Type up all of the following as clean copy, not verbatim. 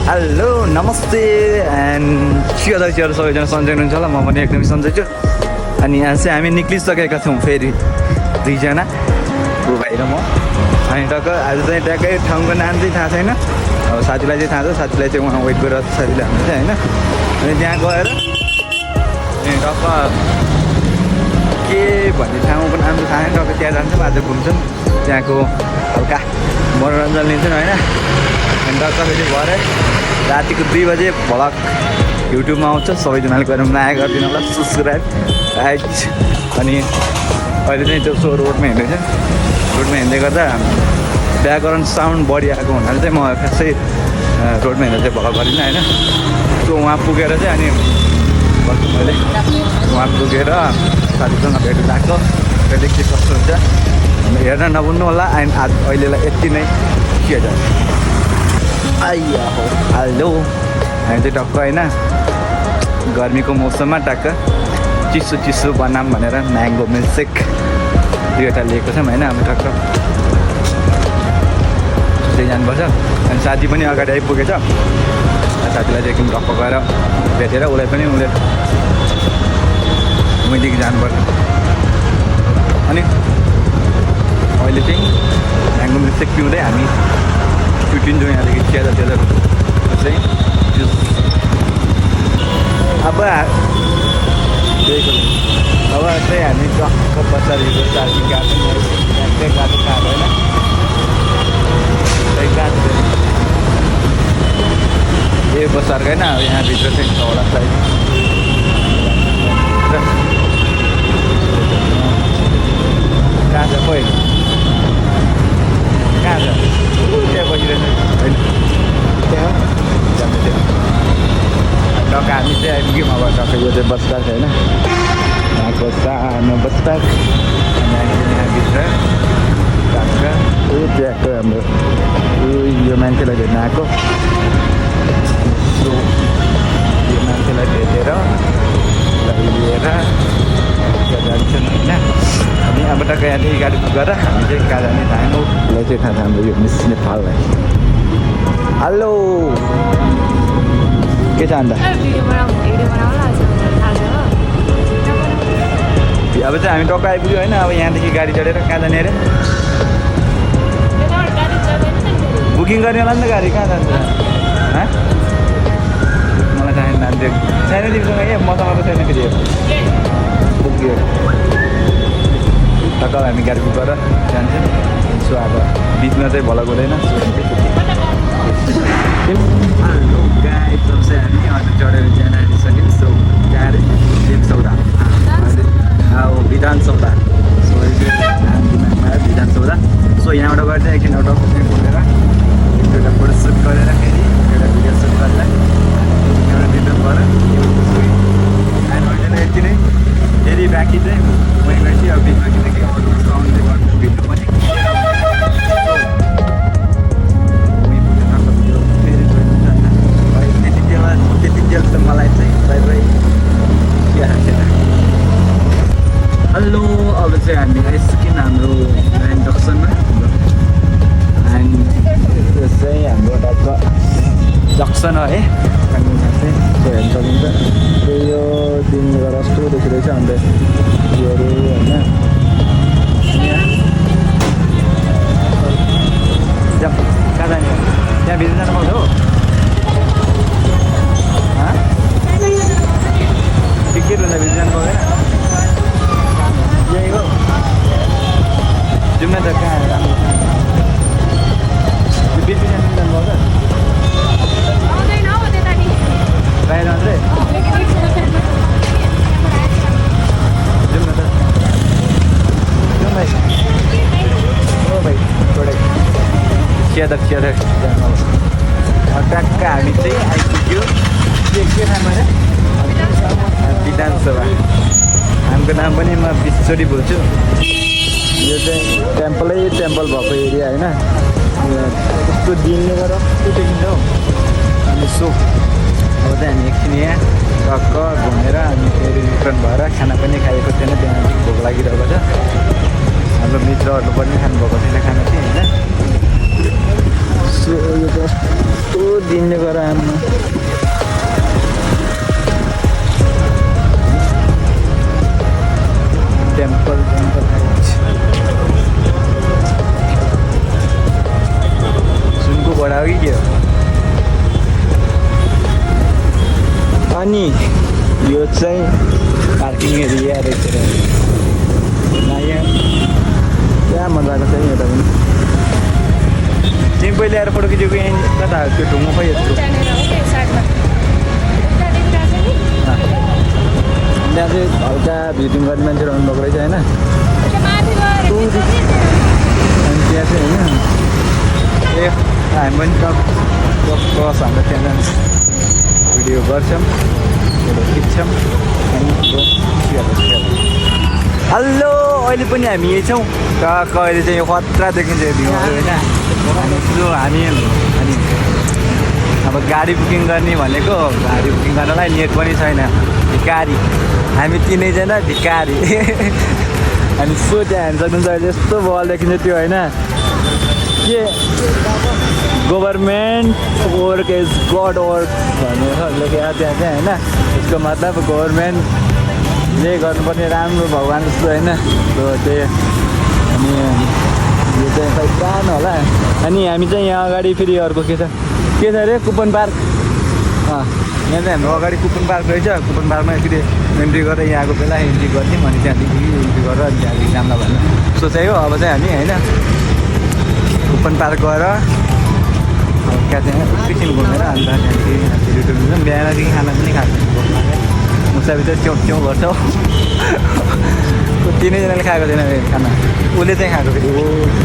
Hello नमस्ते and chair सबैजना सन्चै हुनुहुन्छ होला। म पनि एकदमै सन्चै छु। अनि यहाँ चाहिँ हामी निक्लिसकेका छौँ फेरि दुईजना ऊ भाइ र म। अनि टक्क आज चाहिँ ट्याक्कै ठाउँको नाम चाहिँ थाहा छैन। अब साथीलाई चाहिँ थाहा छ, साथीलाई चाहिँ उहाँ वेट गरेर साथीले हाम्रो चाहिँ होइन। अनि त्यहाँ गएर टक्क के भन्ने ठाउँको नाम चाहिँ थाहा छैन। टक्क त्यहाँ जान्छौँ, आज घुम्छौँ, त्यहाँको हल्का मनोरञ्जन लिन्छौँ होइन। अनि टक्क फेरि भरे रातिको 2 बजे भ्लग युट्युबमा आउँछ। सबैजनाले गएर माया गरिदिनु होला, सब्सक्राइब लाइक। अनि अहिले चाहिँ त्यो रोडमा हिँड्दैछ। रोडमा हिँड्दै गर्दा ब्याकग्राउन्ड साउन्ड बढी आएको हुनाले चाहिँ म खासै रोडमा हिँड्दा चाहिँ भ्लग गरिनँ होइन। त्यो उहाँ पुगेर चाहिँ अनि बस्छु मैले। उहाँ पुगेर साथीसँग भेट भएको कहिले के कस्तो हुन्छ हेर्न नभुल्नु होला। एन्ड आज अहिलेलाई यति नै के छ आइया हो। हेलो हामी चाहिँ टक्क होइन गर्मीको मौसममा टक्क चिसो चिसो बनाऊँ भनेर म्याङ्गो मिल्कसेक दुईवटा लिएको छौँ होइन। हामी टक्क त्यही जानुपर्छ। अनि साथी पनि अगाडि आइपुगेछ। साथीलाई चाहिँ एकदम टक्क गएर भेटेर उसलाई पनि उसले घुमाइदिएको जानुपर्छ। अनि अहिले चाहिँ म्याङ्गो मिल्कसेक पिउँदै हामी छुट्टिन्छौँ यहाँदेखि च्यादर चाहिँ जुस। अब चाहिँ हामी टक्क बजारको साथी गएको ट्याक्कै गएको खाएको होइन। ए बजारको होइन अब यहाँभित्र चाहिँ छ होला सायद। कहाँ छ खोइ कहाँ छ त्यहाँ बसिरहेछ होइन। त्यहाँ जाँदैछ टक्क हामी चाहिँ आइपुग्यौँ। अब टक्क यो चाहिँ बस्तार छ होइन। यहाँको सानो बस्तार। अनि हामी यहाँभित्र टक्क ऊ त्यहाँको हाम्रो यो मान्छेलाई भेट्न आएको। यो मान्छेलाई भेटेर लिएर जान्छौँ होइन। अनि अब टक्क यहाँदेखि गाडी बुक गरेर हामी चाहिँ कहाँ जाने थाहा छैन। उसलाई चाहिँ थाहा छ हाम्रो यो मिस नेपाललाई। हेलो के छ अन्त? अब चाहिँ हामी टक्क आइपुग्यो होइन। अब यहाँदेखि गाडी चढेर कहाँ जाने अरे? बुकिङ गर्ने होला नि त गाडी। कहाँ जान्छ? मलाई थाहा छैन नाम त्यो छैन तिमीसँग। ए मसँग त छैन फेरि बुकियो। टक्क हामी गाडी बुक गरेर जान्छौँ। सो अब बिचमा चाहिँ भलक हुँदैन। हेलो गाइस, अब चाहिँ हामी अटो चढेर जान आइसक्यौँ। सो गाडी सौदा विधानसौदा। सो विधानसौदा। सो यहाँबाट गएर चाहिँ एकछिन अटो घुमेर एउटा फोटो सुट गरेर फेरि एउटा भिडियो सुट गरेर एउटा रिटर्न गरेर एन्ड अहिले यति नै। फेरि बाँकी चाहिँ मै गएपछि अब बिचमा किनकि साउन्डले गर्नु भिडियो पनि त्यति जेल त मलाई चाहिँ बाई बाई के हाल्थेन। हेलो अब चाहिँ हामी आइसक्यौँ हाम्रो नाइन जक्सनमा। एन्ड यो चाहिँ हाम्रो टक्क जक्सन हो है। अनि यहाँ चाहिँ हेर्नु सकिन्छ। यो दिनले गर्दा कस्तो देखिरहेछ। अन्त योहरू होइन कहाँ जाने? त्यहाँ भित्र जानु पाउँछ हो? टिकट भन्दा भित्र जानु पाउँदैन? यही हो जाउँ न त। कहाँ राम्रो छ यो बिच बिचमा जानु पाउँछ? बाहिर मात्रै जाउँ न त। जाउँ भाइ। ओ भाइ थोरै च्यादर जानु। टक्क हामी चाहिँ आइपुग्यो। के खानु अरे? विधानसभा। हाम्रो नाम पनि म बिचोटि बोल्छु। यो चाहिँ टेम्पल भएको एरिया होइन। यस्तो दिनले गर्दा कस्तो देखिन्छ हौ। अनि सो अब चाहिँ हामी एकछिन यहाँ टक्क घुमेर अनि फेरि रिटर्न भएर खाना पनि खाएको थिएन। त्यहाँदेखि भोक लागिरहेको छ। हाम्रो मित्रहरू पनि खानुभएको थिएन खाना चाहिँ होइन। सो यो कस्तो दिनले गएर आमा टेम्पल सुनको बडा हो कि के हो अनि यो चाहिँ पार्किङ एरिया रहेछ नयाँ क्या मजा आएको छ यता पनि तिमी पहिले आएर फोटो खिचेको यहाँ कता त्यो ढुङ्गा खै यस्तो त्यहाँ चाहिँ हल्का भिडिङ गर्ने मान्छेहरू आउनुभएको रहेछ होइन अनि त्यहाँ चाहिँ होइन ए हामी पनि क्रस हाम्रो त्यहाँ जान्छ भिडियो गर्छौँ फोटो खिच्छौँ अनि हेलो अहिले पनि हामी यही छौँ अहिले चाहिँ यो खतरा देखिन्छ यो भ्यूहरू होइन अनि जो हामी अनि अब गाडी बुकिङ गर्ने भनेको गाडी बुकिङ गर्नलाई नेट पनि छैन भिकारी हामी तिनैजना भिकारी अनि सो त्यहाँ हेर्न सक्नुहुन्छ अहिले यस्तो बल देखिन्छ त्यो होइन के government work is good work भन्ने त्यहाँ चाहिँ होइन यसको मतलब गभर्मेन्टले गर्नुपर्ने राम्रो भगवान् जस्तो होइन त्यही अनि यो चाहिँ खै सानो होला अनि हामी चाहिँ यहाँ अगाडि फेरि अर्को के छ अरे कुपन पार्क यहाँ चाहिँ हाम्रो अगाडि कुपन पार्क रहेछ कुपन पार्कमा फेरि इन्ट्री गरेर यहाँको बेला इन्ट्री गर्थ्यौँ अनि त्यहाँदेखि इन्ट्री गरेर अनि त्यहाँदेखि जाम्ला भन्नु सोचाइ हो अब चाहिँ हामी होइन कुपन पार्क गएर क्या चाहिँ एकैछिन घुमेर अन्त त्यहाँदेखि रिटर्न हुन्छौँ बिहानदेखि खाना पनि खाएको मुसाभित्र च्याउ गर्छौँ तिनैजनाले खाएको छैन खाना उसले चाहिँ खाएको फेरि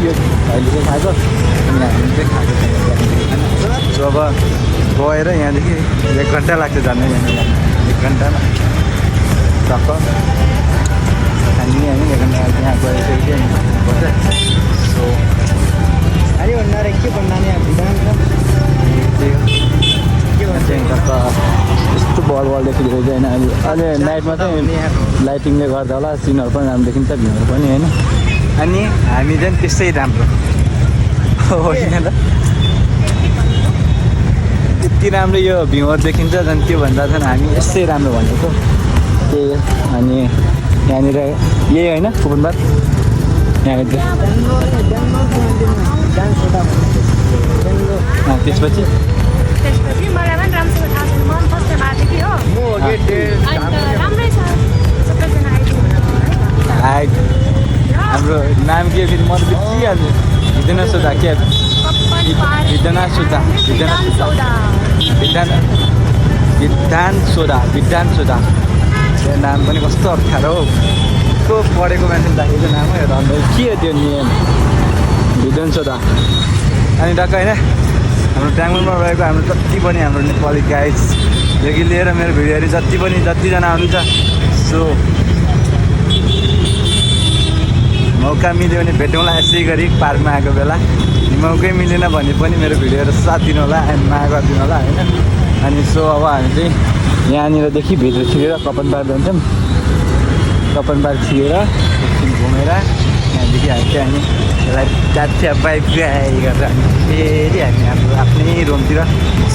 यो भाइले चाहिँ खाएको अनि हामीले चाहिँ खाएको छैन सो अब गएर यहाँदेखि 1 घन्टा लाग्छ जानु यहाँनिर 1 घन्टामा टक्क हामी होइन 1 घन्टा त्यहाँ गइसकेपछि अनि पर्छ सो अरे भन्दा के भन्दा नि के भन्छ टक्क यस्तो बल देखिँदो रहेछ होइन अहिले नाइटमा चाहिँ लाइटिङले गर्दा होला सिनहरू पनि राम्रो देखिन्छ भ्यूहरू पनि होइन अनि हामी चाहिँ त्यस्तै राम्रो होइन त यति राम्रो यो भ्यूहरू देखिन्छ झन् त्योभन्दा झन् हामी यस्तै राम्रो भनेको त्यही हो अनि यहाँनिर यही होइन कुपन पार्क यहाँ त्यसपछि मलाई पनि राम्रोसँग थाहा छैन म फर्स्ट टाइम आएको थिएँ हो राम्रै छ सबैजना आइदिनु हाम्रो नाम के फेरि म त बिर्सिहाल्छु हिँड्दैन सोधा के विधान सोधा त्यो नाम पनि कस्तो अप्ठ्यारो हो को पढेको मान्छेले राखेको नाम हो के हो त्यो नियम विधान सोधा अनि टक्क होइन हाम्रो ट्याङ्गलमा रहेको हाम्रो जति पनि हाम्रो नेपाली गाइड्सदेखि लिएर मेरो भिडियोहरू जतिजना आउनुहुन्छ सो मौका मिल्यो भने भेटौँला यसै गरी पार्कमा आएको बेला मौकै मिलेन भने पनि मेरो भिडियोहरू साथ दिनु होला एन्ड माया गरिदिनु होला होइन अनि सो अब हामी चाहिँ यहाँनिरदेखि भित्र छिरेर कपन पार्क जान्छौँ कपन पार्क छिरेर एकछिन घुमेर त्यहाँदेखि हामी चाहिँ हामी यसलाई चाचा बाइक गाई गरेर हामी फेरि हामी हाम्रो आफ्नै रुमतिर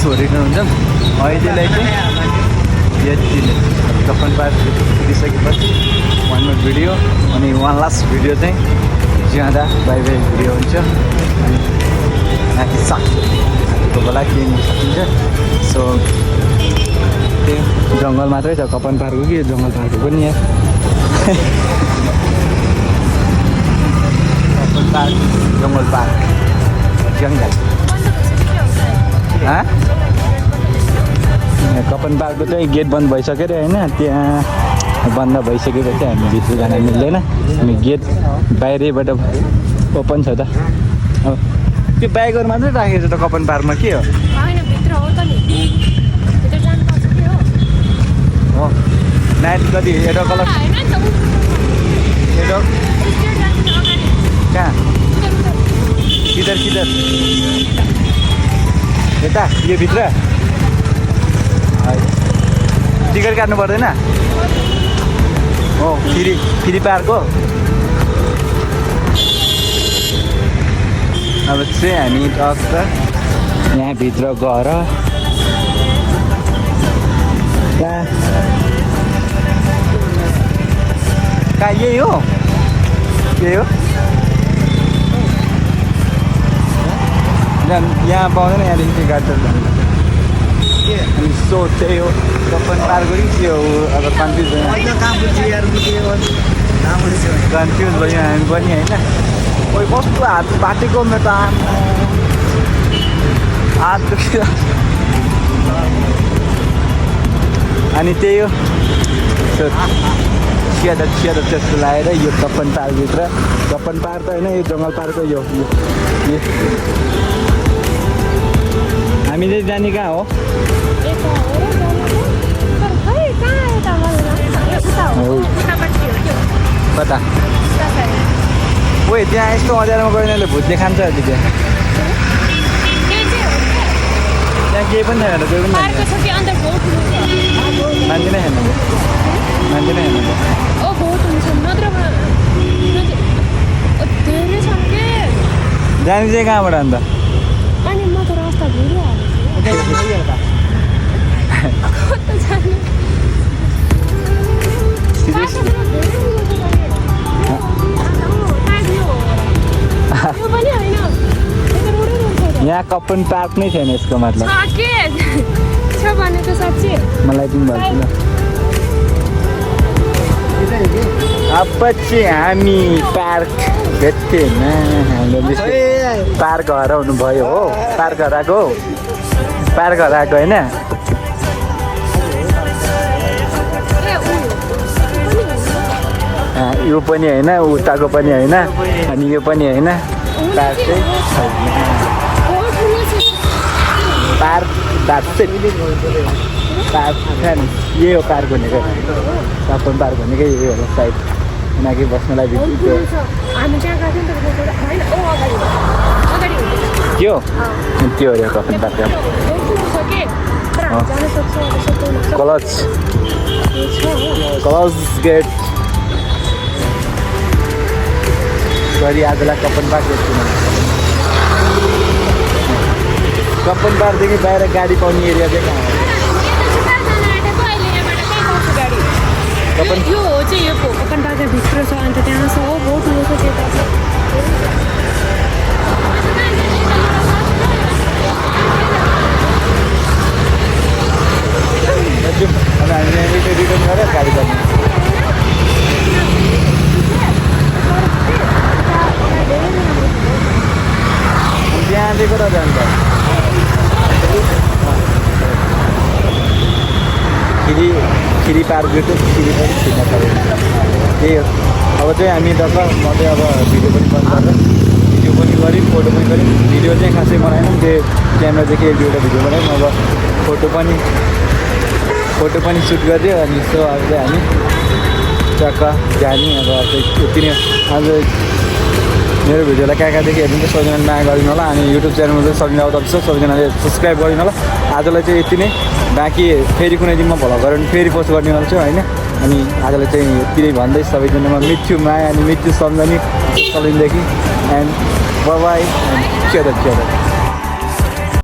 छोडिनु हुन्छौँ अहिलेलाई चाहिँ यतिले कपन पार्क पुगिसकेपछि 1 more भिडियो अनि 1 लास्ट भिडियो चाहिँ ज्यादा बाई भिडियो हुन्छ अनि माथि सक्छको बेला किन्नु सकिन्छ सो त्यो जङ्गल मात्रै छ कपन पार्क हो कि जङ्गल पार्क पनि यहाँ कपन पार्क जङ्गल पार्क जङ्गल कपन पार्कको चाहिँ गेट बन्द भइसक्यो अरे होइन त्यहाँ बन्द भइसकेपछि हामी भित्र जान मिल्दैन हामी गेट बाहिरैबाट ओपन छ त अब त्यो बाइकहरू मात्रै राखेको छ त कपन पार्कमा के हो हो नाइट कति 8 o'clock कहाँ किधर यता यो भित्र टिकट काट्नु पर्दैन हो फ्री पार्क हो अब चाहिँ हामी टक्क यहाँभित्र गएर कहाँ यही हो यही हो यहाँ पाउँदैन यहाँदेखि चाहिँ गाडी अनि सो त्यही हो कपन पार गरी के हो अब कन्फ्युज कन्फ्युज भयो हामी पनि होइन कोही कस्तो हात बाटेको मेरो त हात दुख्यो अनि त्यही हो स्यादा त्यस्तो लगाएर यो कपन पार्कभित्र कपन पार्क त होइन यो जङ्गल पार्क यो हामी चाहिँ जाने कहाँ हो कता ओए त्यहाँ यस्तो अँध्यारोमा गएनले भुतले खान्छ अहिले त्यहाँ केही पनि छैन कोही पनि मान्दिनँ हेर्नु जाने चाहिँ कहाँबाट अन्त अनि म त रास्ता यहाँ कपन पार्क नै छैन यसको मतलब मलाई पनि भन्छु ल अपछि हामी पार्क भेट्थेन हामीले पार्क हराउनु भयो हो पार्क हराएको होइन यो पनि होइन उताको पनि होइन अनि यो पनि होइन पार्क चाहिँ पार्क पार्क यही हो पार्क भनेको कपन पार्क भनेकै यही होला साइड उनीहरू बस्नलाई त्यो अरे कपन पार्क कलज गेट गरी आजलाई कपन पार्क भेट्छु कपन पार्कदेखि बाहिर गाडी पाउने एरिया चाहिँ कहाँ हो यो हो चाहिँ यो कपन पार्क भित्र छ अन्त त्यहाँ छ हो बहुत ठुलो छ त्यता छ हामी रिटर्न गरेर गाडी गर्ने त्यहाँ दिएको र जान्छ खिरी पार्क भेट्यो खिरी पनि छिर्न पऱ्यो त्यही हो अब चाहिँ हामी दर्शक म चाहिँ अब भिडियो पनि बन्द गरेर भिडियो पनि गऱ्यौँ फोटो पनि गऱ्यौँ भिडियो चाहिँ खासै बनाएनौँ त्यो क्यामेरा चाहिँ एक दुईवटा भिडियो बनायौँ अब फोटो पनि सुट गरिदियो अनि यसो अब चाहिँ हामी टक्क जाने अब यति नै आज मेरो भिडियोलाई कहाँ कहाँदेखि हेर्नु चाहिँ सबैजनाले माया गरिदिनु होला अनि युट्युब च्यानलमा चाहिँ सबैजना आउँदा सबैजनाले सब्सक्राइब गरिदिनु होला आजलाई चाहिँ यति नै बाँकी फेरि कुनै दिन म भ्लग गरेर फेरि पोस्ट गर्ने छु होइन अनि आजलाई चाहिँ यति नै भन्दै सबैजनामा मृत्यु माया अनि मृत्यु सम्झनी सबैदेखि एन्ड बाई एन्ड